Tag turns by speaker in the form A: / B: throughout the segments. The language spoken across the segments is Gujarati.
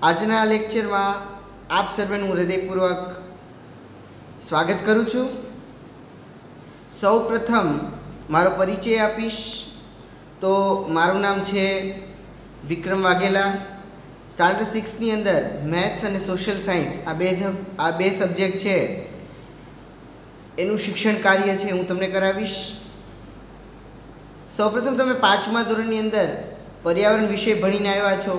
A: આજના લેક્ચરમાં આપ સર્વેનું હૃદયપૂર્વક સ્વાગત કરું છું। સૌ પ્રથમ મારો પરિચય આપીશ તો મારું નામ છે વિક્રમ વાઘેલા। સ્ટાન્ડર્ડ 6ની અંદર મેથ્સ અને સોશિયલ સાયન્સ આ બે સબ્જેક્ટ છે એનું શિક્ષણ કાર્ય છે હું તમને કરાવીશ। સૌપ્રથમ તમે 5મા ધોરણની અંદર પર્યાવરણ વિષય ભણીને આવ્યા છો।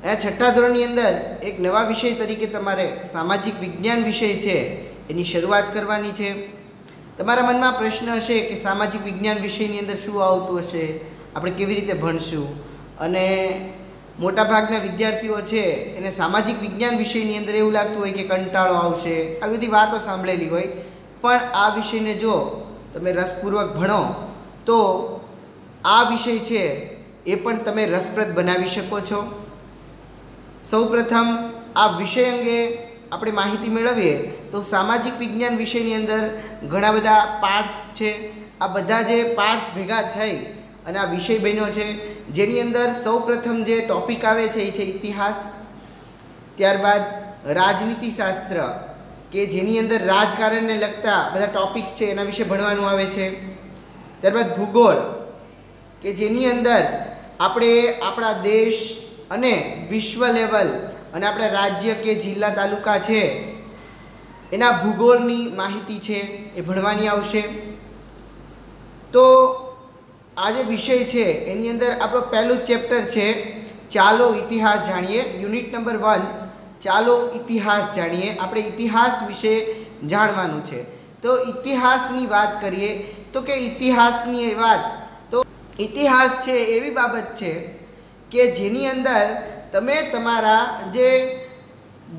A: આ 6ઠ્ઠા ધોરણની અંદર એક નવા વિષય તરીકે તમારે સામાજિક વિજ્ઞાન વિષય છે એની શરૂઆત કરવાની છે। તમારા મનમાં પ્રશ્ન હશે કે સામાજિક વિજ્ઞાન વિષયની અંદર શું આવતું હશે, આપણે કેવી રીતે ભણશું, અને મોટાભાગના વિદ્યાર્થીઓ છે એને સામાજિક વિજ્ઞાન વિષયની અંદર એવું લાગતું હોય કે કંટાળો આવશે, આવી બધી વાતો સાંભળેલી હોય। પણ આ વિષયને જો તમે રસપૂર્વક ભણો તો આ વિષય છે એ પણ તમે રસપ્રદ બનાવી શકો છો। સૌપ્રથમ આ વિષય અંગે આપણે માહિતી મેળવીએ તો સામાજિક વિજ્ઞાન વિષયની અંદર ઘણા બધા પાર્ટ્સ છે। આ બધા જે પાર્ટ્સ ભેગા થઈ અને આ વિષય બન્યો છે, જેની અંદર સૌપ્રથમ જે ટૉપિક આવે છે એ છે ઇતિહાસ, ત્યારબાદ રાજનીતિશાસ્ત્ર કે જેની અંદર રાજકારણને લગતા બધા ટૉપિક્સ છે એના વિશે ભણવાનું આવે છે, ત્યારબાદ ભૂગોળ કે જેની અંદર આપણે આપણા દેશ અને વિશ્વ લેવલ અને આપણા રાજ્ય કે જિલ્લા તાલુકા છે એના ભૂગોળની માહિતી છે એ ભણવાની આવશે। તો આ જે વિષય છે એની અંદર આપણો પહેલું ચેપ્ટર છે ચાલો ઇતિહાસ જાણીએ, યુનિટ નંબર 1 ચાલો ઇતિહાસ જાણીએ। આપણે ઇતિહાસ વિશે જાણવાનું છે। તો ઇતિહાસની વાત કરીએ તો કે ઇતિહાસની વાત તો ઇતિહાસ છે એવી બાબત છે કે જેની અંદર તમે તમારા જે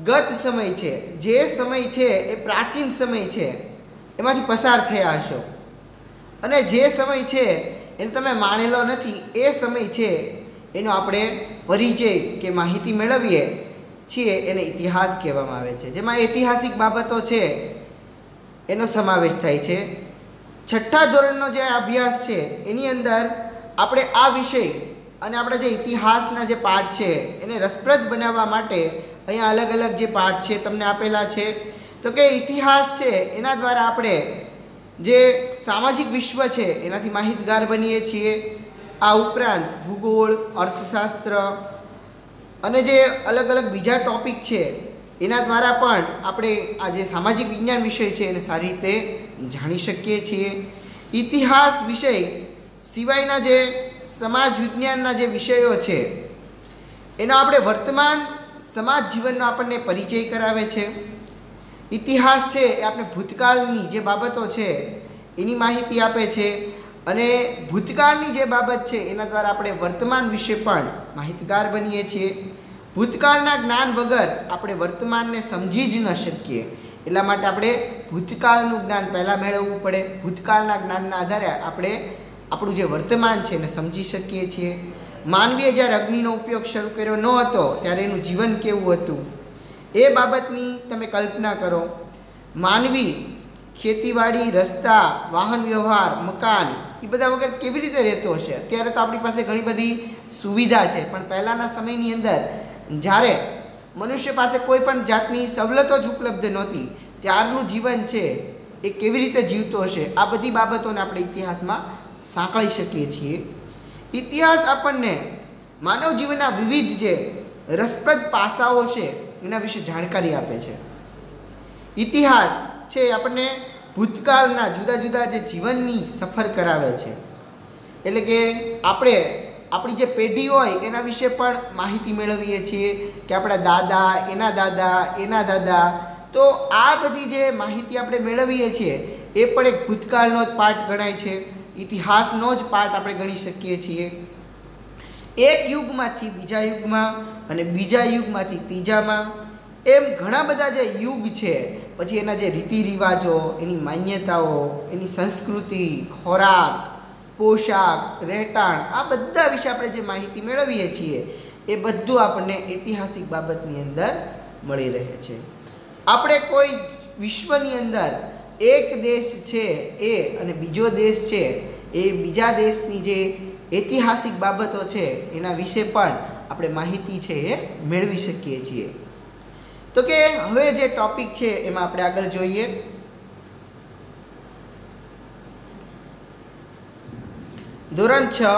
A: ગત સમય છે, જે સમય છે એ પ્રાચીન સમય છે એમાંથી પસાર થયા હશો, અને જે સમય છે એને તમે માણેલો નથી એ સમય છે એનો આપણે પરિચય કે માહિતી મેળવીએ છીએ એને ઇતિહાસ કહેવામાં આવે છે, જેમાં ઐતિહાસિક બાબતો છે એનો સમાવેશ થાય છે। 6ઠ્ઠા ધોરણનો જે અભ્યાસ છે એની અંદર આપણે આ વિષય અને આપણા જે ઇતિહાસના જે પાઠ છે એને રસપ્રદ બનાવવા માટે અહીંયા અલગ અલગ જે પાઠ છે તમને આપેલા છે। તો કે ઇતિહાસ છે એના દ્વારા આપણે જે સામાજિક વિશ્વ છે એનાથી માહિતગાર બનીએ છીએ। આ ઉપરાંત ભૂગોળ, અર્થશાસ્ત્ર અને જે અલગ અલગ બીજા ટૉપિક છે એના દ્વારા પણ આપણે આ જે સામાજિક વિજ્ઞાન વિષય છે એને સારી રીતે જાણી શકીએ છીએ। ઇતિહાસ વિષય સિવાયના જે સમાજ વિજ્ઞાનના જે વિષયો છે એનો આપણે વર્તમાન સમાજ જીવનનો આપણને પરિચય કરાવે છે। ઇતિહાસ છે એ આપણે ભૂતકાળની જે બાબતો છે એની માહિતી આપે છે, અને ભૂતકાળની જે બાબત છે એના દ્વારા આપણે વર્તમાન વિશે પણ માહિતગાર બનીએ છીએ। ભૂતકાળના જ્ઞાન વગર આપણે વર્તમાનને સમજી જ ન શકીએ, એટલા માટે આપણે ભૂતકાળનું જ્ઞાન પહેલાં મેળવવું પડે। ભૂતકાળના જ્ઞાનના આધારે આપણે આપણું જે વર્તમાન છે એને સમજી શકીએ છીએ। માનવીએ જ્યારે અગ્નિનો ઉપયોગ શરૂ કર્યો ન હતો ત્યારે એનું જીવન કેવું હતું એ બાબતની તમે કલ્પના કરો। માનવી ખેતીવાડી, રસ્તા, વાહન વ્યવહાર, મકાન એ બધા વગર કેવી રીતે રહેતો હશે? અત્યારે તો આપણી પાસે ઘણી બધી સુવિધા છે, પણ પહેલાંના સમયની અંદર જ્યારે મનુષ્ય પાસે કોઈ પણ જાતની સવલતો જ ઉપલબ્ધ નહોતી ત્યારનું જીવન છે એ કેવી રીતે જીવતો હશે? આ બધી બાબતોને આપણે ઇતિહાસમાં સાંકળી શકીએ છીએ। ઇતિહાસ આપણને માનવ જીવનના વિવિધ જે રસપ્રદ પાસાઓ છે એના વિશે જાણકારી આપે છે। ઇતિહાસ છે આપણને ભૂતકાળના જુદા જુદા જે જીવનની સફર કરાવે છે, એટલે કે આપણે આપણી જે પેઢી હોય એના વિશે પણ માહિતી મેળવીએ છીએ કે આપણા દાદા, એના દાદા, એના દાદા। તો આ બધી જે માહિતી આપણે મેળવીએ છીએ એ પણ એક ભૂતકાળનો જ પાર્ટ ગણાય છે, ઇતિહાસનો જ પાર્ટ આપણે ગણી શકીએ છીએ। એક યુગમાંથી બીજા યુગમાં અને બીજા યુગમાંથી ત્રીજામાં એમ ઘણા બધા જે યુગ છે, પછી એના જે રીતિ રિવાજો, એની માન્યતાઓ, એની સંસ્કૃતિ, ખોરાક, પોશાક, રહેઠાણ, આ બધા વિશે આપણે જે માહિતી મેળવીએ છીએ એ બધું આપણને ઐતિહાસિક બાબતની અંદર મળી રહે છે। આપણે કોઈ વિશ્વની અંદર એક દેશ છે એ અને બીજો દેશ છે એ બીજા દેશની જે ઐતિહાસિક બાબતો છે એના વિશે પણ આપણે આપણે માહિતી છે એ મેળવી શકીએ છીએ। તો કે હવે જે ટોપિક છે એમાં આપણે આગળ જોઈએ। ધોરણ 6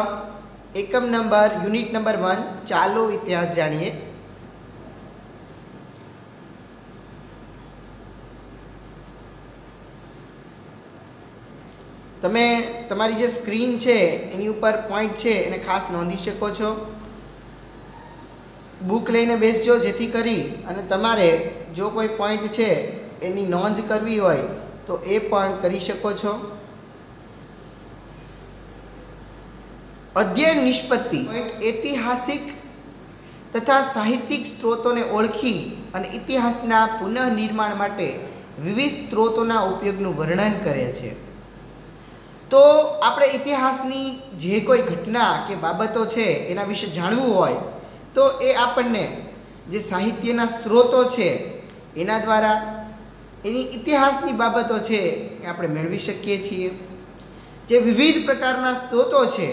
A: એકમ નંબર યુનિટ નંબર 1 ચાલો ઇતિહાસ જાણીએ। તમે તમારી જે સ્ક્રીન છે એની ઉપર પોઈન્ટ છે એને ખાસ નોંધી શકો છો। બુક લઈને બેસજો જેથી કરી અને તમારે જો કોઈ પોઈન્ટ છે એની નોંધ કરવી હોય તો એ પણ કરી શકો છો। અધ્યયન નિષ્પત્તિ ઐતિહાસિક તથા સાહિત્યિક સ્ત્રોતોને ઓળખી અને ઇતિહાસના પુનઃનિર્માણ માટે વિવિધ સ્ત્રોતોના ઉપયોગનું વર્ણન કરે છે। તો આપણે ઇતિહાસની જે કોઈ ઘટના કે બાબતો છે એના વિશે જાણવું હોય તો એ આપણને જે સાહિત્યના સ્ત્રોતો છે એના દ્વારા એની ઇતિહાસની બાબતો છે એ આપણે મેળવી શકીએ છીએ। જે વિવિધ પ્રકારના સ્ત્રોતો છે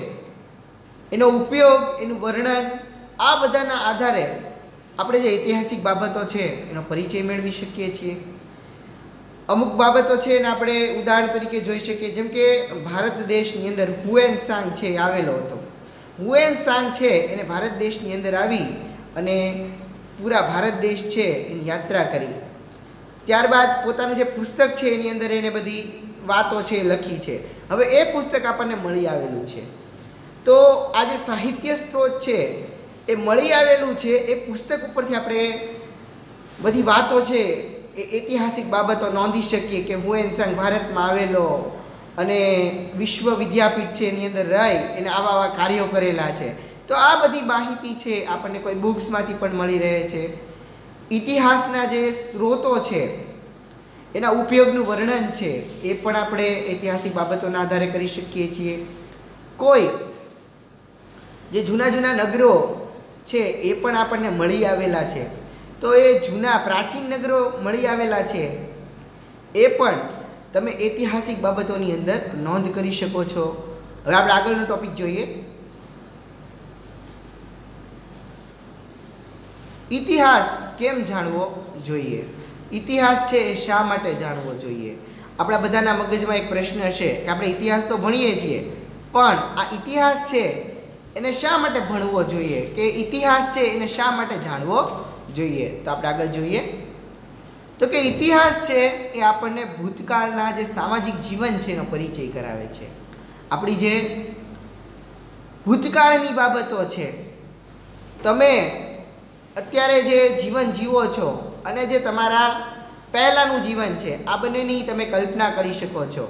A: એનો ઉપયોગ, એનું વર્ણન, આ બધાના આધારે આપણે જે ઐતિહાસિક બાબતો છે એનો પરિચય મેળવી શકીએ છીએ। અમુક બાબતો છે એને આપણે ઉદાહરણ તરીકે જોઈ શકીએ, જેમ કે ભારત દેશની અંદર હુએન સાંગ છે આવેલો હતો। હુએન સાંગ છે એને ભારત દેશની અંદર આવી અને પૂરા ભારત દેશ છે એની યાત્રા કરી। ત્યારબાદ પોતાનું જે પુસ્તક છે એની અંદર એને બધી વાતો છે લખી છે। હવે એ પુસ્તક આપણને મળી આવેલું છે। તો આ જે સાહિત્ય સ્ત્રોત છે એ મળી આવેલું છે, એ પુસ્તક ઉપરથી આપણે બધી વાતો છે એ ઐતિહાસિક બાબતો નોંધી શકીએ કે હુએન સાંગ ભારતમાં આવેલો અને વિશ્વ વિદ્યાપીઠ છે એની અંદર રહી એને આવા આવા કાર્યો કરેલા છે। તો આ બધી માહિતી છે આપણને કોઈ બુક્સમાંથી પણ મળી રહે છે। ઇતિહાસના જે સ્ત્રોતો છે એના ઉપયોગનું વર્ણન છે એ પણ આપણે ઐતિહાસિક બાબતોના આધારે કરી શકીએ છીએ। કોઈ જે જૂના જૂના નગરો છે એ પણ આપણને મળી આવેલા છે, તો એ જૂના પ્રાચીન નગરો મળી આવેલા છે એ પણ તમે ઐતિહાસિક બાબતોની અંદર નોંધ કરી શકો છો। હવે આપણે આગળનો ટોપિક જોઈએ। ઇતિહાસ કેમ જાણવો જોઈએ? ઇતિહાસ છે એ શા માટે જાણવો જોઈએ? આપણા બધાના મગજમાં એક પ્રશ્ન હશે કે આપણે ઇતિહાસ તો ભણીએ છીએ, પણ આ ઇતિહાસ છે એને શા માટે ભણવો જોઈએ, કે ઇતિહાસ છે એને શા માટે જાણવો જોઈએ? તો આપણે આગળ જોઈએ તો કે ઇતિહાસ છે એ આપણને ભૂતકાળના જે સામાજિક જીવન છે એનો પરિચય કરાવે છે। આપણી જે ભૂતકાળની બાબતો છે, તમે અત્યારે જે જીવન જીવો છો અને જે તમારા પહેલાંનું જીવન છે, આ બંનેની તમે કલ્પના કરી શકો છો।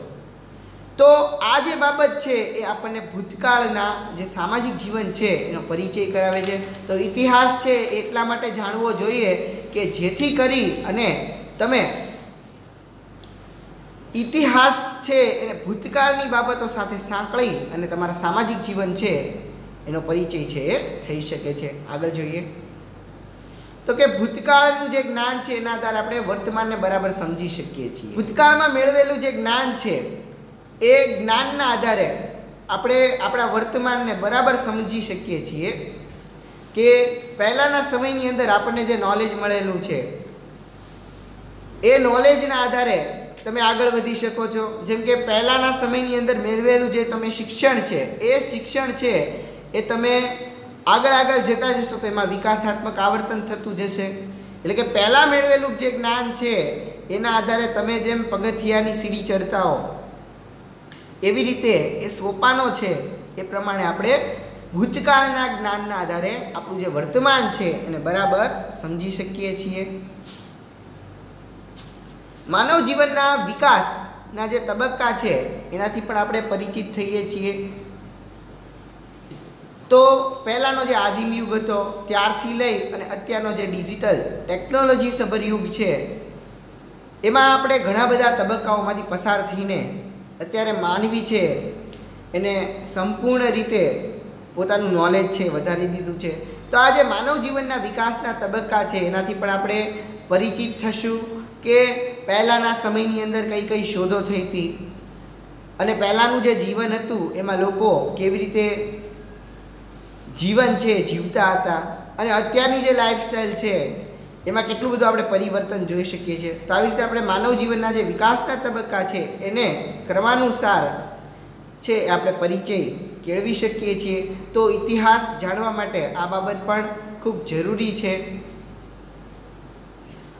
A: તો આ જે બાબત છે એ આપણને ભૂતકાળના જે સામાજિક જીવન છે એનો પરિચય કરાવે છે। તો ઇતિહાસ છે એટલા માટે જાણવો જોઈએ કે જેથી કરી અને તમે ઇતિહાસ છે એને ભૂતકાળની બાબતો સાથે સાંકળી અને તમારા સામાજિક જીવન છે એનો પરિચય છે એ થઈ શકે છે। આગળ જોઈએ તો કે ભૂતકાળનું જે જ્ઞાન છે એના આધારે આપણે વર્તમાનને બરાબર સમજી શકીએ છીએ। ભૂતકાળમાં મેળવેલું જે જ્ઞાન છે એ જ્ઞાનના આધારે આપણે આપણા વર્તમાનને બરાબર સમજી શકીએ છીએ કે પહેલાંના સમયની અંદર આપણને જે નોલેજ મળેલું છે એ નોલેજના આધારે તમે આગળ વધી શકો છો। જેમ કે પહેલાંના સમયની અંદર મેળવેલું જે તમે શિક્ષણ છે એ શિક્ષણ છે એ તમે આગળ જતા જશો તો એમાં વિકાસાત્મક આવર્તન થતું જશે। એટલે કે પહેલાં મેળવેલું જે જ્ઞાન છે એના આધારે તમે જેમ પગથિયાની સીડી ચડતા હો એવી રીતે એ સોપાનો છે એ પ્રમાણે આપણે ભૂતકાળના જ્ઞાનના આધારે આપણું જે વર્તમાન છે એને બરાબર સમજી શકીએ છીએ। માનવ જીવનના વિકાસના જે તબક્કા છે એનાથી પણ આપણે પરિચિત થઈએ છીએ। તો પહેલાંનો જે આદિમ યુગ હતો ત્યારથી લઈ અને અત્યારનો જે ડિજિટલ ટેકનોલોજી સભર યુગ છે એમાં આપણે ઘણા બધા તબક્કાઓમાંથી પસાર થઈને અત્યારે માનવી છે એને સંપૂર્ણ રીતે પોતાનું નોલેજ છે વધારી દીધું છે। તો આ જે માનવ જીવનના વિકાસના તબક્કા છે એનાથી પણ આપણે પરિચિત થશું કે પહેલાંના સમયની અંદર કઈ કઈ શોધો થઈ હતી અને પહેલાંનું જે જીવન હતું એમાં લોકો કેવી રીતે જીવન છે જીવતા હતા અને અત્યારની જે લાઈફસ્ટાઈલ છે એમાં કેટલું બધું આપણે પરિવર્તન જોઈ શકીએ છીએ. તો આવી રીતે આપણે માનવ જીવનના જે વિકાસના તબક્કા છે એને ક્રમાનુસાર છે આપણે પરિચય કેળવી શકીએ છીએ. તો ઇતિહાસ જાણવા માટે આ બાબત પણ ખૂબ જરૂરી છે.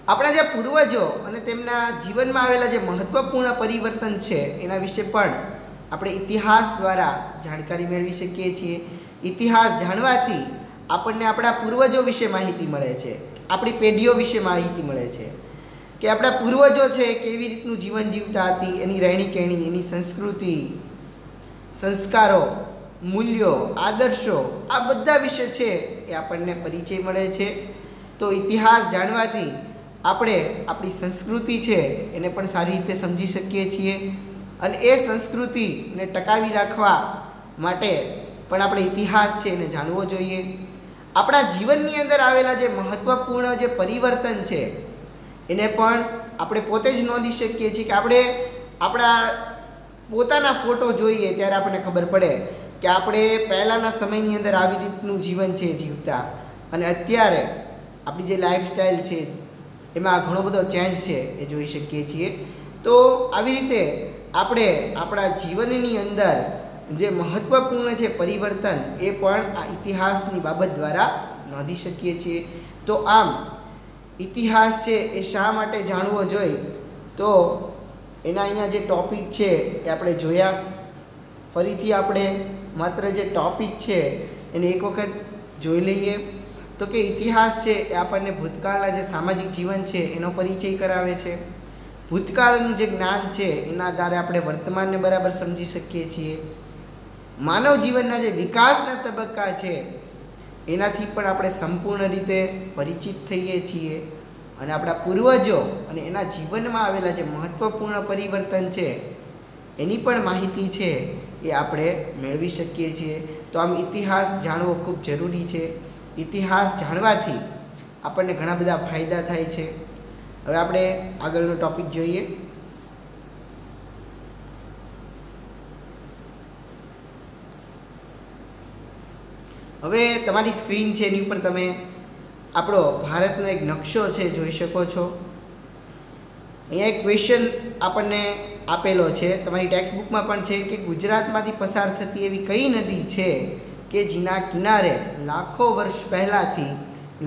A: આપણા જે પૂર્વજો અને તેમના જીવનમાં આવેલા જે મહત્ત્વપૂર્ણ પરિવર્તન છે એના વિશે પણ આપણે ઇતિહાસ દ્વારા જાણકારી મેળવી શકીએ છીએ. ઇતિહાસ જાણવાથી આપણને આપણા પૂર્વજો વિશે માહિતી મળે છે, આપણી પેઢીઓ વિશે માહિતી મળે છે કે આપણા પૂર્વજો છે કેવી રીતનું જીવન જીવતા હતી, એની રહેણીકહેણી, એની સંસ્કૃતિ, સંસ્કારો, મૂલ્યો, આદર્શો, આ બધા વિશે છે એ આપણને પરિચય મળે છે. તો ઇતિહાસ જાણવાથી આપણે આપણી સંસ્કૃતિ છે એને પણ સારી રીતે સમજી શકીએ છીએ અને એ સંસ્કૃતિને ટકાવી રાખવા માટે પણ આપણે ઇતિહાસ છે એને જાણવો જોઈએ. આપણા જીવનની અંદર આવેલા જે મહત્ત્વપૂર્ણ જે પરિવર્તન છે એને પણ આપણે પોતે જ નોંધી શકીએ છીએ કે આપણે આપણા પોતાના ફોટો જોઈએ ત્યારે આપણને ખબર પડે કે આપણે પહેલાંના સમયની અંદર આવી રીતનું જીવન છે જીવતા અને અત્યારે આપણી જે લાઈફસ્ટાઈલ છે એમાં ઘણો બધો ચેન્જ છે એ જોઈ શકીએ છીએ. તો આવી રીતે આપણે આપણા જીવનની અંદર જે મહત્ત્વપૂર્ણ છે પરિવર્તન એ પણ આ ઇતિહાસની બાબત દ્વારા નોંધી શકીએ છીએ. તો આમ ઇતિહાસ છે એ શા માટે જાણવો જોઈએ, તો એના અહીંયા જે ટૉપિક છે એ આપણે જોયા. ફરીથી આપણે માત્ર જે ટૉપિક છે એને એક વખત જોઈ લઈએ. તો કે ઇતિહાસ છે એ આપણને ભૂતકાળના જે સામાજિક જીવન છે એનો પરિચય કરાવે છે. ભૂતકાળનું જે જ્ઞાન છે એના આધારે આપણે વર્તમાનને બરાબર સમજી શકીએ છીએ. માનવ જીવનના જે વિકાસના તબક્કા છે એનાથી પણ આપણે સંપૂર્ણ રીતે પરિચિત થઈએ છીએ અને આપણા પૂર્વજો અને એના જીવનમાં આવેલા જે મહત્ત્વપૂર્ણ પરિવર્તન છે એની પણ માહિતી છે એ આપણે મેળવી શકીએ છીએ. તો આમ ઇતિહાસ જાણવો ખૂબ જરૂરી છે. ઇતિહાસ જાણવાથી આપણને ઘણા બધા ફાયદા થાય છે. હવે આપણે આગળનો ટૉપિક જોઈએ. હવે તમારી સ્ક્રીન છે એની ઉપર તમે આપણો ભારતનો એક નકશો છે જોઈ શકો છો. અહીંયા એક ક્વેશ્ચન આપણને આપેલો છે, તમારી ટેક્સ્ટ બુકમાં પણ છે કે ગુજરાતમાંથી પસાર થતી એવી કઈ નદી છે કે જેના કિનારે લાખો વર્ષ પહેલાંથી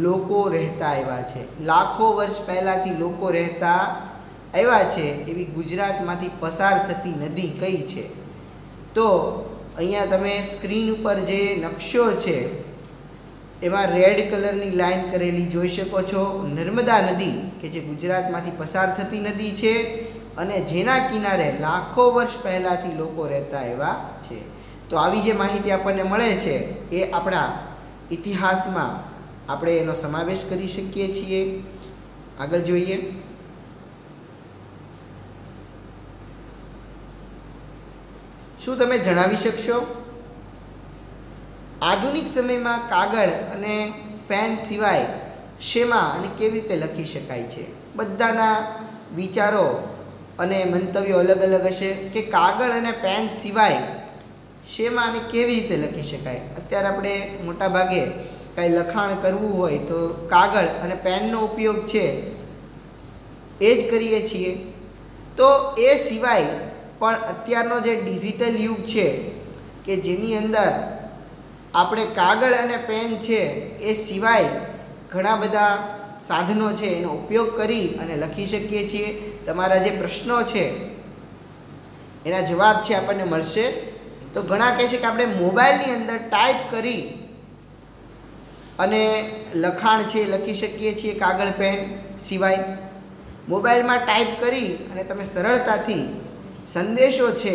A: લોકો રહેતા આવ્યા છે. લાખો વર્ષ પહેલાંથી લોકો રહેતા આવ્યા છે એવી ગુજરાતમાંથી પસાર થતી નદી કઈ છે? તો અહીંયા તમે સ્ક્રીન ઉપર જે નકશો છે એમાં રેડ કલરની લાઈન કરેલી જોઈ શકો છો. નર્મદા નદી કે જે ગુજરાતમાંથી પસાર થતી નદી છે અને જેના કિનારે લાખો વર્ષ પહેલાંથી લોકો રહેતા આવ્યા છે. તો આવી જે માહિતી આપણને મળે છે એ આપણા ઇતિહાસમાં આપણે એનો સમાવેશ કરી શકીએ છીએ. આગળ જોઈએ. શું તમે જણાવી શકશો આધુનિક સમયમાં કાગળ અને પેન સિવાય શેમાં અને કેવી રીતે લખી શકાય છે? બધાના વિચારો અને મંતવ્યો અલગ અલગ હશે કે કાગળ અને પેન સિવાય શેમાં અને કેવી રીતે લખી શકાય. અત્યારે આપણે મોટા ભાગે કાંઈ લખાણ કરવું હોય તો કાગળ અને પેનનો ઉપયોગ છે એ જ કરીએ છીએ. તો એ સિવાય પણ અત્યારનો જે ડિજિટલ યુગ છે કે જેની અંદર આપણે કાગળ અને પેન છે એ સિવાય ઘણા બધા સાધનો છે એનો ઉપયોગ કરી અને લખી શકીએ છીએ. તમારા જે પ્રશ્નો છે એના જવાબ છે આપણને મળશે. તો ઘણા કહે છે કે આપણે મોબાઈલની અંદર ટાઈપ કરી અને લખાણ છે લખી શકીએ છીએ કાગળ પેન સિવાય. મોબાઈલમાં ટાઈપ કરી અને તમે સરળતાથી સંદેશો છે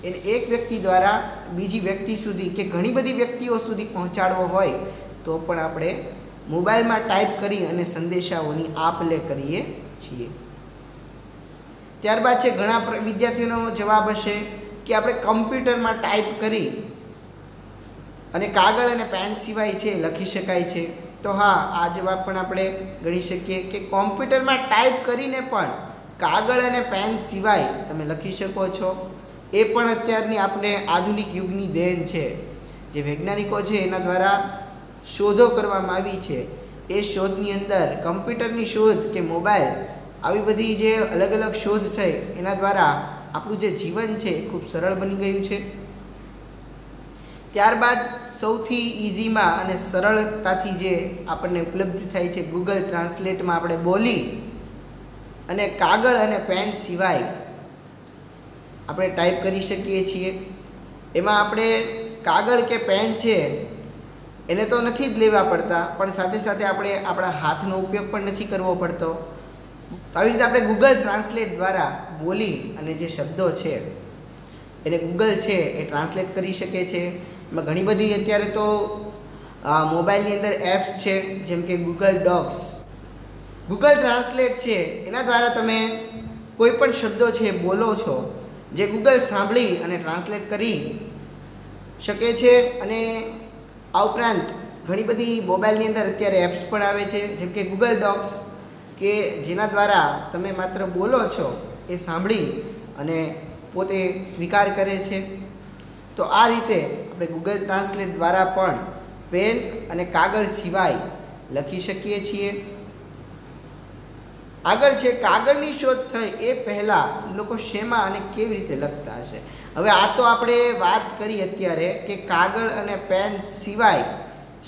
A: એને એક વ્યક્તિ દ્વારા બીજી વ્યક્તિ સુધી કે ઘણી બધી વ્યક્તિઓ સુધી પહોંચાડવો હોય તો પણ આપણે મોબાઈલમાં ટાઈપ કરી અને સંદેશાઓની આપ લે કરીએ છીએ. ત્યારબાદ છે ઘણા વિદ્યાર્થીઓનો જવાબ હશે કે આપણે કમ્પ્યુટરમાં ટાઈપ કરી અને કાગળ અને પેન સિવાય છે લખી શકાય છે. તો હા, આ જવાબ પણ આપણે ગણી શકીએ કે કોમ્પ્યુટરમાં ટાઈપ કરીને પણ કાગળ અને પેન સિવાય તમે લખી શકો છો. એ પણ અત્યારની આપણે આધુનિક યુગની દેન છે. જે વૈજ્ઞાનિકો છે એના દ્વારા શોધો કરવામાં આવી છે એ શોધની અંદર કમ્પ્યુટરની શોધ કે મોબાઈલ આવી બધી જે અલગ અલગ શોધ થઈ એના દ્વારા આપણું જે જીવન છે એ ખૂબ સરળ બની ગયું છે. ત્યારબાદ સૌથી ઇઝીમાં અને સરળતાથી જે આપણને ઉપલબ્ધ થાય છે ગૂગલ ટ્રાન્સલેટમાં આપણે બોલી અને કાગળ અને પેન સિવાય આપણે ટાઈપ કરી શકીએ છીએ. એમાં આપણે કાગળ કે પેન છે એને તો નથી જ લેવા પડતા, પણ સાથે સાથે આપણે આપણા હાથનો ઉપયોગ પણ નથી કરવો પડતો. તો આવી રીતે આપણે ગૂગલ ટ્રાન્સલેટ દ્વારા બોલી અને જે શબ્દો છે એને ગૂગલ છે એ ટ્રાન્સલેટ કરી શકે છે. એમાં ઘણી બધી અત્યારે તો મોબાઈલની અંદર એપ્સ છે, જેમ કે ગૂગલ ડોક્સ. ગૂગલ ટ્રાન્સલેટ છે એના દ્વારા તમે કોઈ પણ શબ્દો છે બોલો છો જે ગૂગલ સાંભળી અને ટ્રાન્સલેટ કરી શકે છે. અને આ ઉપરાંત ઘણી બધી મોબાઈલની અંદર અત્યારે એપ્સ પણ આવે છે, જેમ કે ગૂગલ ડોક્સ, કે જેના દ્વારા તમે માત્ર બોલો છો એ સાંભળી અને પોતે સ્વીકાર કરે છે. તો આ રીતે આપણે ગૂગલ ટ્રાન્સલેટ દ્વારા પણ પેન અને કાગળ સિવાય લખી શકીએ છીએ. આગળ છે કાગળની શોધ થઈ એ પહેલાં લોકો શેમાં અને કેવી રીતે લખતા હશે. હવે આ તો આપણે વાત કરી અત્યારે કે કાગળ અને પેન સિવાય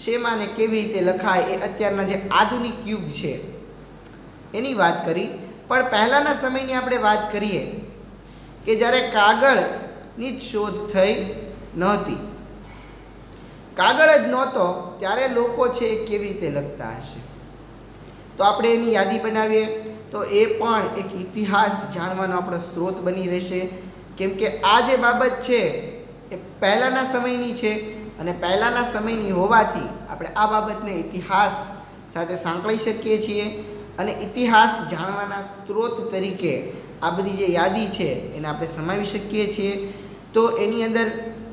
A: શેમાં અને કેવી રીતે લખાય, એ અત્યારના જે આધુનિક યુગ છે એની વાત કરી. પણ પહેલાંના સમયની આપણે વાત કરીએ કે જ્યારે કાગળની જ શોધ થઈ નહોતી, કાગળ જ નહોતો, ત્યારે લોકો છે એ કેવી રીતે લખતા હશે. તો આપણે એની યાદી બનાવીએ તો એ પણ એક ઇતિહાસ જાણવાનો આપણો સ્ત્રોત બની રહેશે. કેમ કે આ જે બાબત છે એ પહેલાંના સમયની છે અને પહેલાંના સમયની હોવાથી આપણે આ બાબતને ઇતિહાસ સાથે સાંકળી શકીએ છીએ અને ઇતિહાસ જાણવાના સ્ત્રોત તરીકે આ બધી જે યાદી છે એને આપણે સમાવી શકીએ છીએ. તો એની અંદર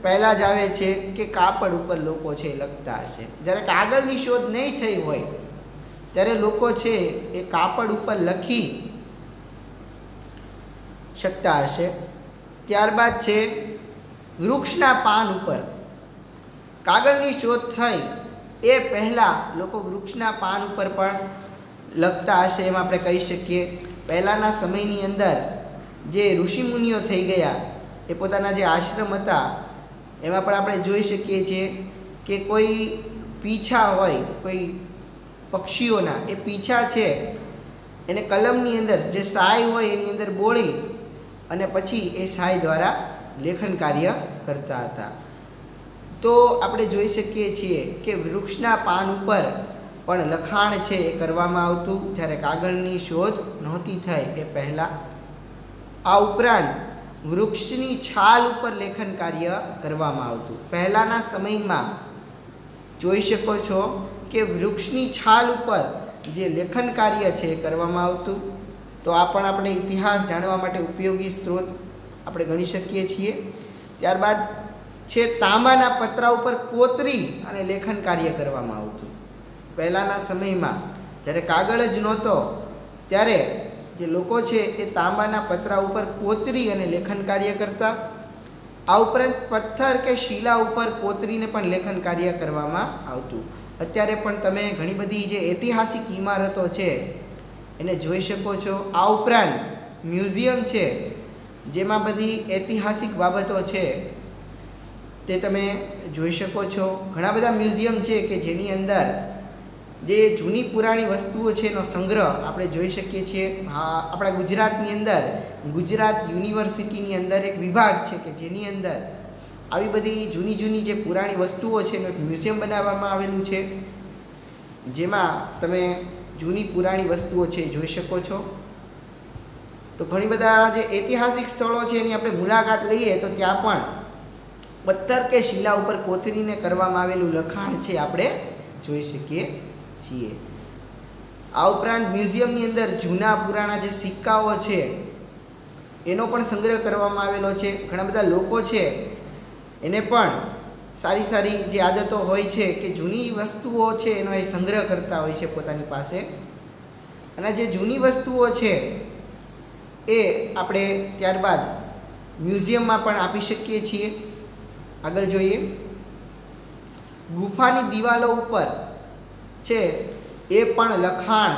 A: પહેલાં જ આવે છે કે કાપડ ઉપર લોકો છે લખતા હશે. જ્યારે કાગળની શોધ નહીં થઈ હોય ત્યારે લોકો છે એ કાપડ ઉપર લખી શકતા હશે. ત્યારબાદ છે વૃક્ષના પાન ઉપર. કાગળની શોધ થઈ એ પહેલાં લોકો વૃક્ષના પાન ઉપર પણ લખતા હશે એમ આપણે કહી શકીએ. પહેલાંના સમયની અંદર જે ઋષિમુનિઓ થઈ ગયા એ પોતાના જે આશ્રમ હતા એમાં પણ આપણે જોઈ શકીએ છીએ કે કોઈ પીછા હોય, કોઈ પક્ષીઓના એ પીછા છે એને કલમની અંદર જે શાઈ હોય એની અંદર બોળી અને પછી એ શાઈ દ્વારા લેખન કાર્ય કરતા હતા. તો આપણે જોઈ શકીએ છીએ કે વૃક્ષના પાન ઉપર પણ લખાણ છે એ કરવામાં આવતું જ્યારે કાગળની શોધ નહોતી થઈ એ પહેલાં. આ ઉપરાંત વૃક્ષની છાલ ઉપર લેખન કાર્ય કરવામાં આવતું. પહેલાંના સમયમાં જોઈ શકો છો કે વૃક્ષની છાલ ઉપર જે લેખન કાર્ય છે એ કરવામાં આવતું. તો આ પણ આપણે ઇતિહાસ જાણવા માટે ઉપયોગી સ્ત્રોત આપણે ગણી શકીએ છીએ. ત્યારબાદ છે તાંબાના પતરા ઉપર કોતરી અને લેખન કાર્ય કરવામાં આવતું. પહેલાંના સમયમાં જ્યારે કાગળ જ નહોતો ત્યારે જે લોકો છે એ તાંબાના પતરા ઉપર કોતરી અને લેખન કાર્ય કરતા. આ ઉપરાંત પથ્થર કે શિલા ઉપર કોતરીને પણ લેખન કાર્ય કરવામાં આવતું. અત્યારે પણ તમે ઘણી બધી જે ઐતિહાસિક ઇમારતો છે એને જોઈ શકો છો. આ ઉપરાંત મ્યુઝિયમ છે જેમાં બધી ઐતિહાસિક બાબતો છે તે તમે જોઈ શકો છો. ઘણા બધા મ્યુઝિયમ છે કે જેની અંદર જે જૂની પુરાણી વસ્તુઓ છે એનો સંગ્રહ આપણે જોઈ શકીએ છીએ. આપણા ગુજરાતની અંદર ગુજરાત યુનિવર્સિટીની અંદર એક વિભાગ છે કે જેની અંદર આવી બધી જૂની જે પુરાણી વસ્તુઓ છે એનું એક મ્યુઝિયમ બનાવવામાં આવેલું છે, જેમાં તમે જૂની પુરાણી વસ્તુઓ છે જોઈ શકો છો. તો ઘણી બધા જે ઐતિહાસિક સ્થળો છે એની આપણે મુલાકાત લઈએ તો ત્યાં પણ પથ્થર કે શિલા ઉપર કોતરીને કરવામાં આવેલું લખાણ છે આપણે જોઈ શકીએ છીએ. આ ઉપરાંત મ્યુઝિયમની અંદર જૂના પુરાણા જે સિક્કાઓ છે એનો પણ સંગ્રહ કરવામાં આવેલો છે. ઘણા બધા લોકો છે એને પણ સારી જે આદતો હોય છે કે જૂની વસ્તુઓ છે એનો એ સંગ્રહ કરતા હોય છે પોતાની પાસે. અને જે જૂની વસ્તુઓ છે એ આપણે ત્યારબાદ મ્યુઝિયમમાં પણ આપી શકીએ છીએ. આગળ જોઈએ ગુફાની દિવાલો ઉપર છે એ પણ લખાણ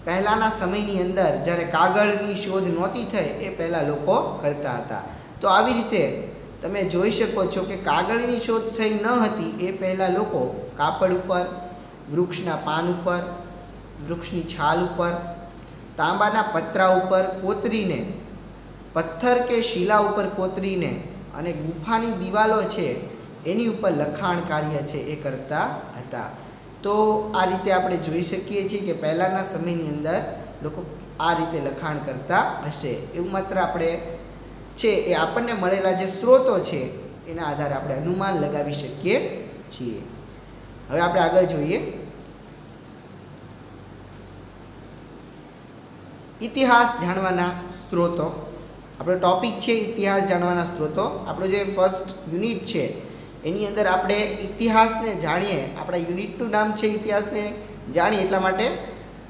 A: પહેલાંના સમયની અંદર જ્યારે કાગળની શોધ નહોતી થઈ એ પહેલાં લોકો કરતા હતા. તો આવી રીતે તમે જોઈ શકો છો કે કાગળની શોધ થઈ ન હતી એ પહેલાં લોકો કાપડ ઉપર, વૃક્ષના પાન ઉપર, વૃક્ષની છાલ ઉપર, તાંબાના પતરા ઉપર કોતરીને, પથ્થર કે શિલા ઉપર કોતરીને અને ગુફાની દિવાલો છે એની ઉપર લખાણ કાર્ય છે એ કરતા હતા. તો આ રીતે આપણે જોઈ શકીએ છીએ કે પહેલાંના સમયની અંદર લોકો આ રીતે લખાણ કરતા હશે. એવું માત્ર આપણે છે એ આપણને મળેલા જે સ્ત્રોતો છે એના આધારે આપણે અનુમાન લગાવી શકીએ છીએ. હવે આપણે આગળ જોઈએ. ઇતિહાસ જાણવાના સ્ત્રોતો. આપણો ટોપિક છે ઇતિહાસ જાણવાના સ્ત્રોતો. આપણો જે ફર્સ્ટ યુનિટ છે એની અંદર આપણે ઇતિહાસને જાણીએ. આપણા યુનિટનું નામ છે ઇતિહાસને જાણીએ, એટલા માટે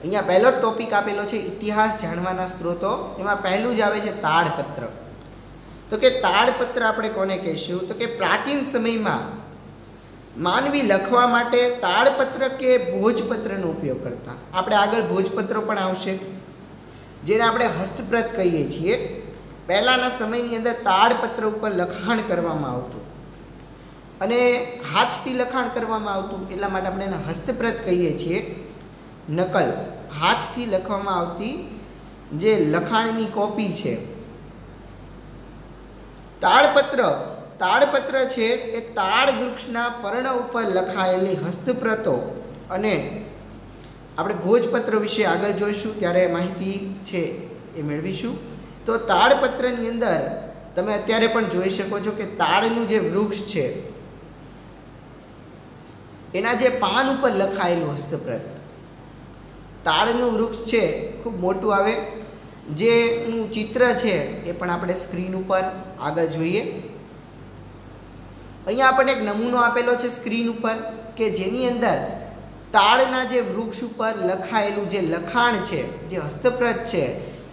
A: અહીંયા પહેલો જ ટોપિક આપેલો છે ઇતિહાસ જાણવાના સ્ત્રોતો. એમાં પહેલું જ આવે છે તાડપત્ર. તો કે તાડપત્ર આપણે કોને કહીશું? તો કે પ્રાચીન સમયમાં માનવી લખવા માટે તાડપત્ર કે ભોજપત્રનો ઉપયોગ કરતા. આપણે આગળ ભોજપત્ર પણ આવશે, જેને આપણે હસ્તપ્રત કહીએ છીએ. પહેલાંના સમયની અંદર તાડપત્ર ઉપર લખાણ કરવામાં આવતું અને હાથથી લખાણ કરવામાં આવતું, એટલા માટે આપણે એને હસ્તપ્રત કહીએ છીએ. નકલ, હાથથી લખવામાં આવતી જે લખાણની કોપી છે. તાડપત્ર છે એ તાડ વૃક્ષના પર્ણ ઉપર લખાયેલી હસ્તપ્રતો. અને આપણે ભોજપત્ર વિશે આગળ જોઈશું ત્યારે માહિતી છે એ મેળવીશું. તો તાડપત્રની અંદર તમે અત્યારે પણ જોઈ શકો છો કે તાડનું જે વૃક્ષ છે એના જે પાન ઉપર લખાયેલું હસ્તપ્રત. તાડનું વૃક્ષ છે ખૂબ મોટું આવે, જેનું ચિત્ર છે એ પણ આપણે સ્ક્રીન ઉપર આગળ જોઈએ. અહીંયા આપણને એક નમૂનો આપેલો છે સ્ક્રીન ઉપર કે જેની અંદર તાડના જે વૃક્ષ ઉપર લખાયેલું જે લખાણ છે, જે હસ્તપ્રત છે,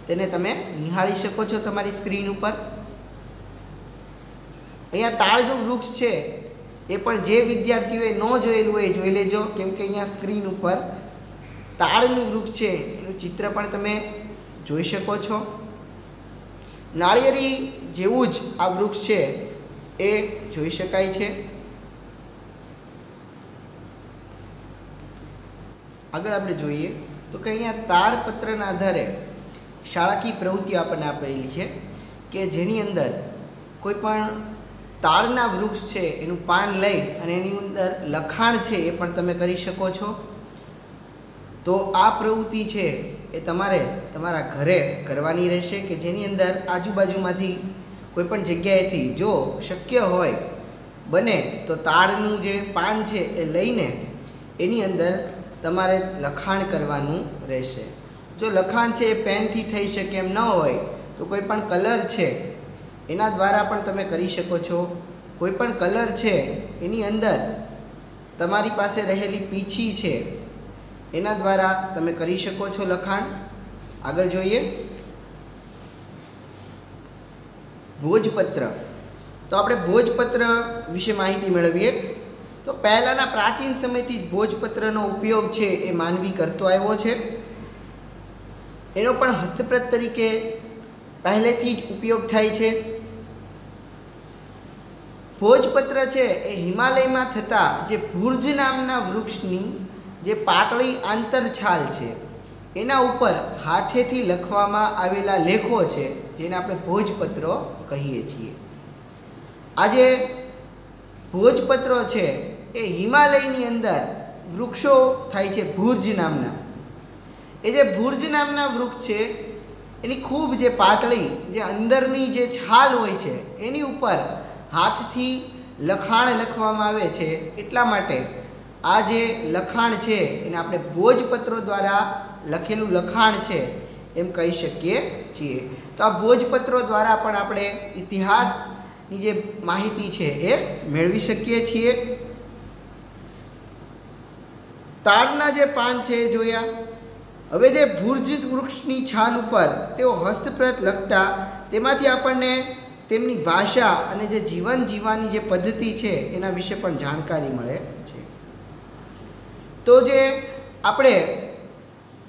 A: તેને તમે નિહાળી શકો છો તમારી સ્ક્રીન ઉપર. અહીંયા તાડનું વૃક્ષ છે એ પણ જે વિદ્યાર્થીઓએ ન જોયેલું હોય એ જોઈ લેજો, કેમ કે અહીંયા સ્ક્રીન ઉપર તાડનું વૃક્ષ છે એનું ચિત્ર પણ તમે જોઈ શકો છો. નાળિયેરી જેવું જ આ વૃક્ષ છે એ જોઈ શકાય છે. આગળ આપણે જોઈએ તો કે અહીંયા તાડપત્રના આધારે શાળાકીય પ્રવૃત્તિઓ આપણને આપેલી છે કે જેની અંદર કોઈ પણ તાડના વૃક્ષ છે એનું પાન લઈ અને એની અંદર લખાણ છે એ પણ તમે કરી શકો છો. તો આ પ્રવૃત્તિ છે એ તમારે તમારા ઘરે કરવાની રહેશે કે જેની અંદર આજુબાજુમાંથી કોઈ પણ જગ્યાએથી જો શક્ય હોય બને તો તાડનું જે પાન છે એ લઈને એની અંદર તમારે લખાણ કરવાનું રહેશે. જો લખાણ છે એ પેનથી થઈ શકે એમ ન હોય તો કોઈ પણ કલર છે એના દ્વારા પણ તમે કરી શકો છો. કોઈ પણ કલર છે એની અંદર તમારી પાસે રહેલી પીછી છે એના દ્વારા તમે કરી શકો છો લખાણ. આગળ જોઈએ ભોજપત્ર. તો આપણે ભોજપત્ર વિશે માહિતી મેળવીએ. તો પહેલાંના પ્રાચીન સમયથી જ ભોજપત્રનો ઉપયોગ છે એ માનવી કરતો આવ્યો છે. એનો પણ હસ્તપ્રત તરીકે પહેલેથી જ ઉપયોગ થાય છે. ભોજપત્ર છે એ હિમાલયમાં થતા જે ભુર્જ નામના વૃક્ષની જે પાતળી આંતરછાલ છે એના ઉપર હાથેથી લખવામાં આવેલા લેખો છે જેને આપણે ભોજપત્રો કહીએ છીએ. આ જે ભોજપત્રો છે એ હિમાલયની અંદર વૃક્ષો થાય છે ભુર્જ નામના. એ જે ભુર્જ નામના વૃક્ષ છે એની ખૂબ જે પાતળી જે અંદરની જે છાલ હોય છે એની ઉપર હાથથી લખાણ લખવામાં આવે છે. એટલા માટે આ જે લખાણ છે એને આપણે ભોજપત્રો દ્વારા લખેલું લખાણ છે એમ કહી શકીએ છીએ. તો આ ભોજપત્રો દ્વારા પણ આપણે ઇતિહાસની જે માહિતી છે એ મેળવી શકીએ છીએ. તાડના જે પાન છે એ જોયા. હવે જે ભુર્જ વૃક્ષની છાલ ઉપર તેઓ હસ્તપ્રત લખતા તેમાંથી આપણને તેમની ભાષા અને જે જીવન જીવવાની જે પદ્ધતિ છે એના વિશે પણ જાણકારી મળે છે. તો જે આપણે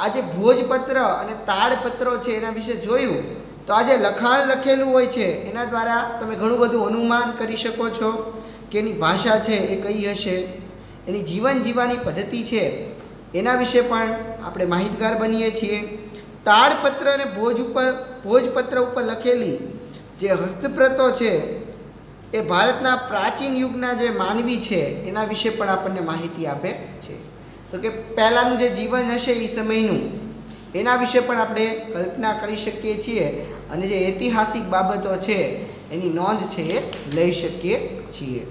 A: આજે ભોજપત્ર અને તાડપત્રો છે એના વિશે જોયું, તો આજે લખાણ લખેલું હોય છે એના દ્વારા તમે ઘણું બધું અનુમાન કરી શકો છો કે એની ભાષા છે એ કઈ હશે, એની જીવન જીવવાની પદ્ધતિ છે એના વિશે પણ આપણે માહિતગાર બનીએ છીએ. તાડપત્ર અને ભોજપત્ર ઉપર લખેલી જે હસ્તપ્રતો છે એ ભારતના પ્રાચીન યુગના જે માનવી છે એના વિશે પણ આપણને માહિતી આપે છે. તો કે પહેલાંનું જે જીવન હશે એ સમયનું એના વિશે પણ આપણે કલ્પના કરી શકીએ છીએ અને જે ઐતિહાસિક બાબતો છે એની નોંધ છે એ લઈ શકીએ છીએ.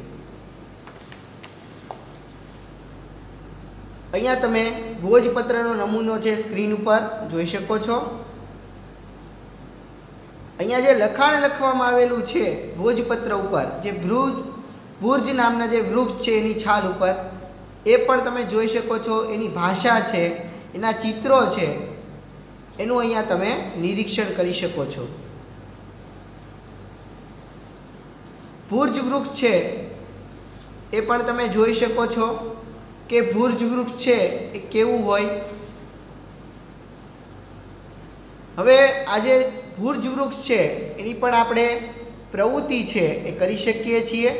A: અહીંયા તમે ભોજપત્રનો નમૂનો છે સ્ક્રીન ઉપર જોઈ શકો છો. અહીંયા જે લખાણ લખવામાં આવેલું છે ભોજપત્ર ઉપર, જે ભુર્જ નામના જે વૃક્ષ છે એની છાલ ઉપર, એ પણ તમે જોઈ શકો છો. એની ભાષા છે, એના ચિત્રો છે, એનું અહીંયા તમે નિરીક્ષણ કરી શકો છો. ભુર્જ વૃક્ષ છે એ પણ તમે જોઈ શકો છો કે ભુર્જ વૃક્ષ છે એ કેવું હોય. હવે આજે ભુર્જ વૃક્ષ છે એની પણ આપણે પ્રવૃત્તિ છે એ કરી શકીએ છીએ.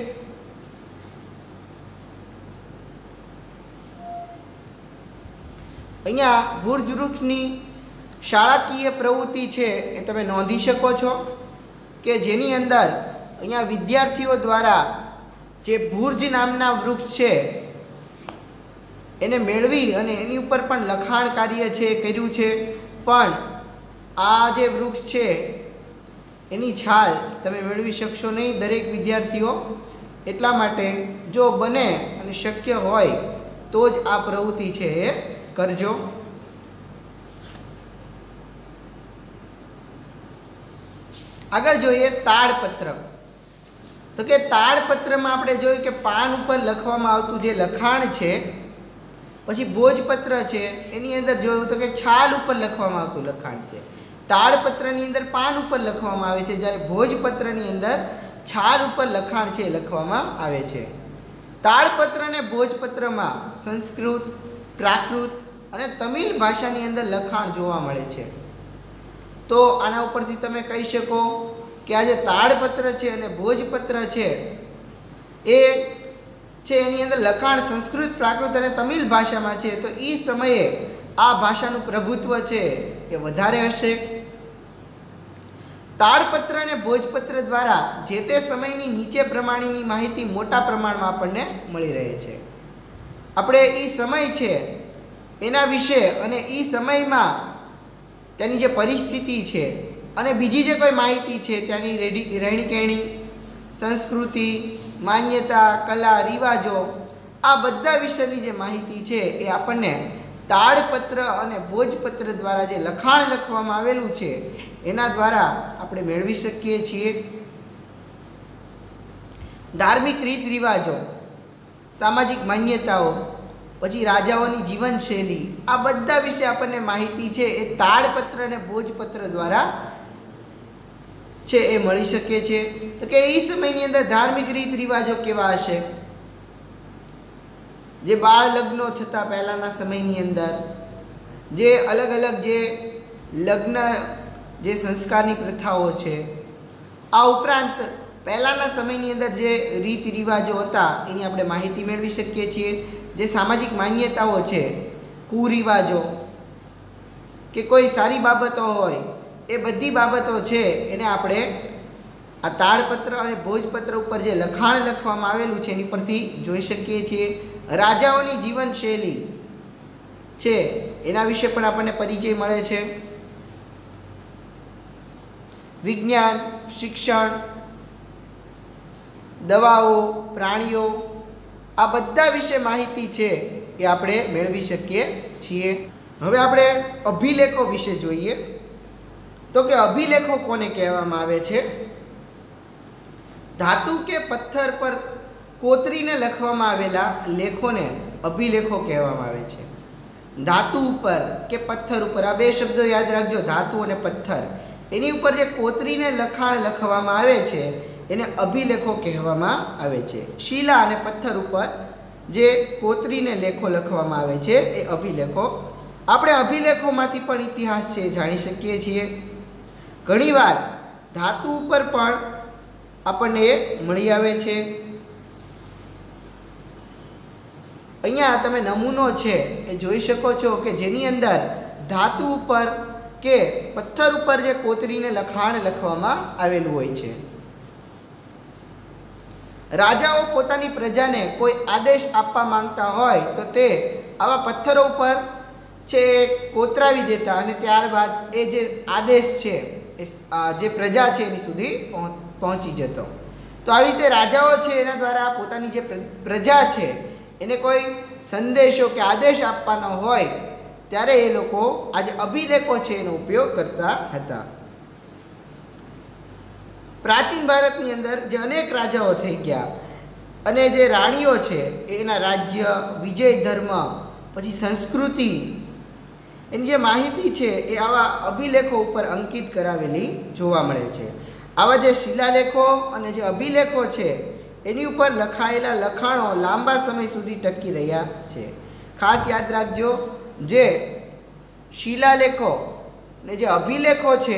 A: અહીંયા ભુર્જ વૃક્ષની શાળાકીય પ્રવૃત્તિ છે એ તમે નોંધી શકો છો કે જેની અંદર અહીંયા વિદ્યાર્થીઓ દ્વારા જે ભુર્જ નામના વૃક્ષ છે એને મેળવી અને એની ઉપર પણ લખાણ કાર્ય છે કર્યું છે. પણ આ જે વૃક્ષ છે એની છાલ તમે મેળવી શકશો નહીં દરેક વિદ્યાર્થીઓ. એટલા માટે જો બને અને શક્ય હોય તો જ આ પ્રવૃત્તિ છે એ કરજો. આગળ જોઈએ તાડપત્ર. તો કે તાડપત્રમાં આપણે જોયું કે પાન ઉપર લખવામાં આવતું જે લખાણ છે. પછી ભોજપત્ર છે એની અંદર જોયું તો કે છાલ ઉપર લખવામાં આવતું લખાણ છે. તાડપત્રની અંદર પાન ઉપર લખવામાં આવે છે, જ્યારે ભોજપત્રની અંદર છાલ ઉપર લખાણ છે લખવામાં આવે છે. તાડપત્ર અને ભોજપત્રમાં સંસ્કૃત, પ્રાકૃત અને તમિલ ભાષાની અંદર લખાણ જોવા મળે છે. તો આના ઉપરથી તમે કહી શકો કે આ જે તાડપત્ર છે અને ભોજપત્ર છે એ છે એની અંદર લખાણ સંસ્કૃત, પ્રાકૃત અને તમિલ ભાષામાં છે. તો એ સમયે આ ભાષાનું પ્રભુત્વ છે એ વધારે હશે. તાડપત્ર અને ભોજપત્ર દ્વારા જે તે સમયની નીચે પ્રમાણેની માહિતી મોટા પ્રમાણમાં આપણને મળી રહે છે. આપણે એ સમય છે એના વિશે અને એ સમયમાં તેની જે પરિસ્થિતિ છે અને બીજી જે કોઈ માહિતી છે ત્યાંની રહેણીકહેણી, સંસ્કૃતિ, માન્યતા, કલા, રિવાજો, આ બધા વિશેની જે માહિતી છે એ આપણને તાડપત્ર અને ભોજપત્ર દ્વારા જે લખાણ લખવામાં આવેલું છે એના દ્વારા આપણે મેળવી શકીએ છીએ. ધાર્મિક રીત રિવાજો, સામાજિક માન્યતાઓ, પછી રાજાઓની જીવનશૈલી, આ બધા વિશે આપણને માહિતી છે એ તાડપત્ર અને ભોજપત્ર દ્વારા છે એ મળી શકે છે. તો કે એ સમયની અંદર ધાર્મિક રીત રિવાજો કેવા હશે, જે બાળ લગ્નો થતા પહેલાંના સમયની અંદર, જે અલગ અલગ જે લગ્ન જે સંસ્કારની પ્રથાઓ છે, આ ઉપરાંત પહેલાંના સમયની અંદર જે રીત રિવાજો હતા એની આપણે માહિતી મેળવી શકીએ છીએ. જે સામાજિક માન્યતાઓ છે, કુરિવાજો કે કોઈ સારી બાબતો હોય, એ બધી બાબતો છે એને આપણે આ તાડપત્ર અને ભોજપત્ર ઉપર જે લખાણ લખવામાં આવેલું છે એની પરથી જોઈ શકીએ છીએ. રાજાઓની જીવનશૈલી છે એના વિશે પણ આપણને પરિચય મળે છે. વિજ્ઞાન, શિક્ષણ, દવાઓ, પ્રાણીઓ, આ બધા વિશે માહિતી છે એ આપણે મેળવી શકીએ છીએ. હવે આપણે અભિલેખો વિશે જોઈએ. તો કે અભિલેખો કોને કહેવામાં આવે છે? ધાતુ કે પથ્થર પર કોતરીને લખવામાં આવેલા લેખોને અભિલેખો કહેવામાં આવે છે. ધાતુ ઉપર કે પથ્થર ઉપર, આ બે શબ્દો યાદ રાખજો, ધાતુ અને પથ્થર. એની ઉપર જે કોતરીને લખાણ લખવામાં આવે છે એને અભિલેખો કહેવામાં આવે છે. શિલા અને પથ્થર ઉપર જે કોતરીને લેખો લખવામાં આવે છે એ અભિલેખો. આપણે અભિલેખોમાંથી પણ ઇતિહાસ છે જાણી શકીએ છીએ. ઘણીવાર ધાતુ ઉપર પણ આપણને એ મળી આવે છે. અહીંયા તમે નમૂનો છે એ જોઈ શકો છો કે જેની અંદર ધાતુ ઉપર કે પથ્થર ઉપર જે કોતરીને લખાણ લખવામાં આવેલું હોય છે. રાજાઓ પોતાની પ્રજાને કોઈ આદેશ આપવા માંગતા હોય તો તે આવા પથ્થરો ઉપર છે કોતરાવી દેતા અને ત્યારબાદ એ જે આદેશ છે એ જે પ્રજા છે એની સુધી પહોંચી જતો. તો આવી રીતે રાજાઓ છે એના દ્વારા પોતાની જે પ્રજા છે એને કોઈ સંદેશો કે આદેશ આપવાનો હોય ત્યારે એ લોકો આ જે અભિલેખો છે એનો ઉપયોગ કરતા હતા. પ્રાચીન ભારતની અંદર જે અનેક રાજાઓ થઈ ગયા અને જે રાણીઓ છે એના રાજ્ય, વિજય ધર્મ, પછી સંસ્કૃતિ, એની જે માહિતી છે એ આવા અભિલેખો ઉપર અંકિત કરાવેલી જોવા મળે છે. આવા જે શિલાલેખો અને જે અભિલેખો છે એની ઉપર લખાયેલા લખાણો લાંબા સમય સુધી ટકી રહ્યા છે. ખાસ યાદ રાખજો, જે શિલાલેખો ને જે અભિલેખો છે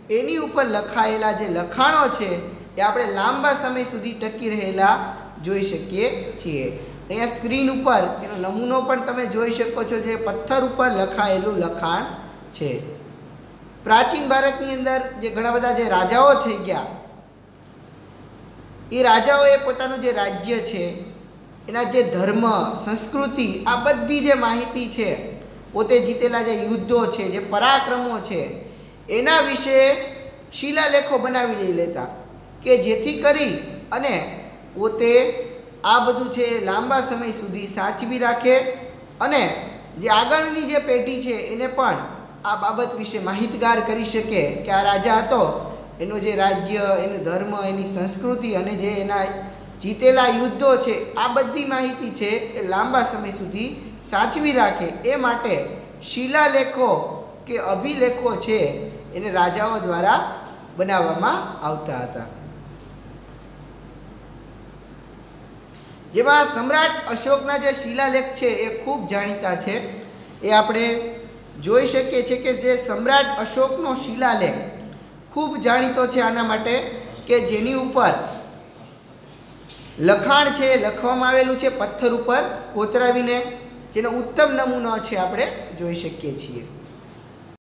A: એની ઉપર લખાયેલા જે લખાણો છે એ આપણે લાંબા સમય સુધી ટકી રહેલા જોઈ શકીએ છીએ. અહીંયા સ્ક્રીન ઉપર એનો નમૂનો પણ તમે જોઈ શકો છો, જે પથ્થર ઉપર લખાયેલું લખાણ છે. પ્રાચીન ભારતની અંદર જે ઘણા બધા જે રાજાઓ થઈ ગયા એ રાજાઓએ પોતાનું જે રાજ્ય છે એના જે ધર્મ, સંસ્કૃતિ, આ બધી જે માહિતી છે, પોતે જીતેલા જે યુદ્ધો છે, જે પરાક્રમો છે એના વિશે શિલાલેખો બનાવી લેતા કે જેથી કરી અને પોતે આ બધું છે લાંબા સમય સુધી સાચવી રાખે અને જે આગળની જે પેઢી છે એને પણ આ બાબત વિશે માહિતગાર કરી શકે કે આ રાજા હતો, એનું જે રાજ્ય, એનો ધર્મ, એની સંસ્કૃતિ અને જે એના જીતેલા યુદ્ધો છે આ બધી માહિતી છે એ લાંબા સમય સુધી સાચવી રાખે એ માટે શિલાલેખો કે અભિલેખો છે એને રાજાઓ દ્વારા બનાવવામાં આવતા હતા. જેમાં સમ્રાટ અશોકના જે શિલાલેખ છે એ ખૂબ જાણીતા છે. એ આપણે જોઈ શકીએ છીએ કે જે સમ્રાટ અશોકનો શિલાલેખ ખૂબ જાણીતો છે આના માટે કે જેની ઉપર લખાણ છે લખવામાં આવેલું છે પથ્થર ઉપર કોતરાવીને, જેનો ઉત્તમ નમૂનો છે આપણે જોઈ શકીએ છીએ.